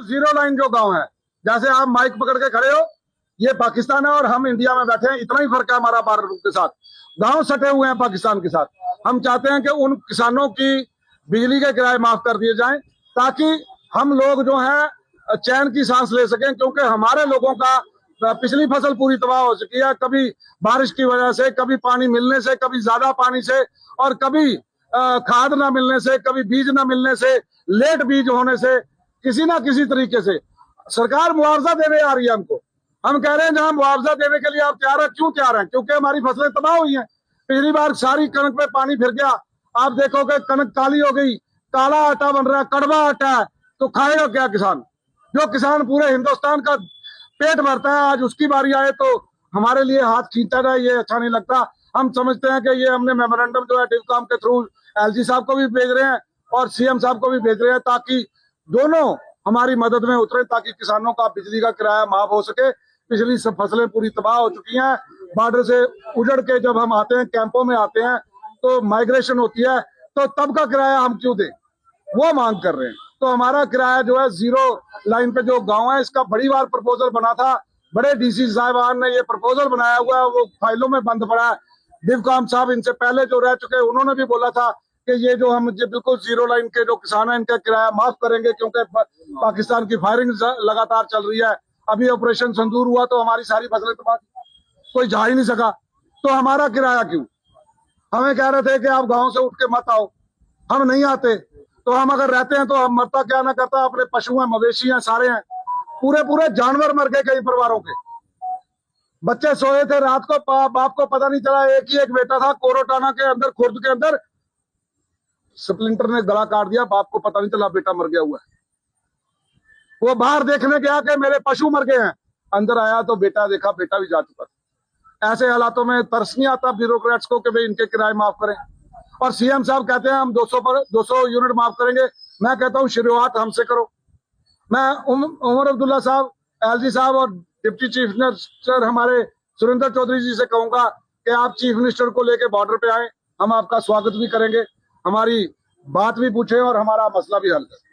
Zero line जो गांव है, जैसे आप माइक पकड़ के खड़े हो, ये पाकिस्तान है और हम इंडिया में बैठे हैं, इतना ही फर्क है हमारा भारत के साथ। गांव सटे हुए हैं पाकिस्तान के साथ। हम चाहते हैं कि उन किसानों की बिजली के किराए माफ कर दिए जाएं, ताकि हम लोग जो है चैन की सांस ले सकें, क्योंकि हमारे लोगों का पिछली फसल पूरी तबाह हो चुकी है, कभी बारिश की वजह से, कभी पानी मिलने से, कभी ज्यादा पानी से, और कभी खाद ना मिलने से, कभी बीज ना मिलने से, लेट बीज होने से, किसी ना किसी तरीके से सरकार मुआवजा देने आ रही है हमको। हम कह रहे हैं जहां मुआवजा देने के लिए आप तैयार हैं, क्यों तैयार हैं? क्योंकि हमारी फसलें तबाह हुई हैं। पिछली बार सारी कनक पे पानी फिर गया, आप देखोगे कनक काली हो गई, काला आटा बन रहा है, कड़वा आटा है, तो खाएगा क्या किसान? जो किसान पूरे हिंदुस्तान का पेट भरता है, आज उसकी बारी आए तो हमारे लिए हाथ खींचा जाए, ये अच्छा नहीं लगता। हम समझते हैं कि ये हमने मेमोरेंडम जो है डिवकॉम के थ्रू एलजी साहब को भी भेज रहे हैं और सीएम साहब को भी भेज रहे हैं, ताकि दोनों हमारी मदद में उतरे, ताकि किसानों का बिजली का किराया माफ हो सके। पिछली सब फसलें पूरी तबाह हो चुकी हैं, बॉर्डर से उजड़ के जब हम आते हैं, कैंपों में आते हैं, तो माइग्रेशन होती है, तो तब का किराया हम क्यों दें, वो मांग कर रहे हैं। तो हमारा किराया जो है जीरो लाइन पे जो गांव है, इसका बड़ी बार प्रपोजल बना था, बड़े डीसी साहिबान ने ये प्रपोजल बनाया हुआ है, वो फाइलों में बंद पड़ा है। डिवकॉम साहब इनसे पहले जो रह चुके, उन्होंने भी बोला था कि ये जो हम बिल्कुल जीरो लाइन के जो किसान है, इनका किराया माफ करेंगे, क्योंकि पाकिस्तान की फायरिंग लगातार चल रही है। अभी ऑपरेशन संदूर हुआ तो हमारी सारी फसलें तबाह, कोई जा ही नहीं सका, तो हमारा किराया क्यों? हमें कह रहे थे कि आप गांव से उठ के मत आओ, हम नहीं आते, तो हम अगर रहते हैं तो हम मरता क्या ना करता, अपने पशु हैं, मवेशी हैं, सारे हैं, पूरे पूरे जानवर मर गए कई परिवारों के। बच्चे सोए थे रात को, बाप को पता नहीं चला, एक ही एक बेटा था, कोरोटाना के अंदर, खुर्द के अंदर स्प्लिंटर ने गला काट दिया, बाप को पता नहीं चला बेटा मर गया हुआ है। वो बाहर देखने गया कि मेरे पशु मर गए हैं, अंदर आया तो बेटा देखा, बेटा भी जा चुका था। ऐसे हालातों में तरस नहीं आता ब्यूरोक्रेट्स को कि भाई इनके किराए माफ करें। और सीएम साहब कहते हैं हम 200 यूनिट माफ करेंगे। मैं कहता हूं शुरुआत हमसे करो। मैं उमर अब्दुल्ला साहब, एलजी साहब और डिप्टी चीफ मिनिस्टर हमारे सुरेंद्र चौधरी जी से कहूंगा कि आप चीफ मिनिस्टर को लेके बॉर्डर पे आए, हम आपका स्वागत भी करेंगे, हमारी बात भी पूछें और हमारा मसला भी हल करें।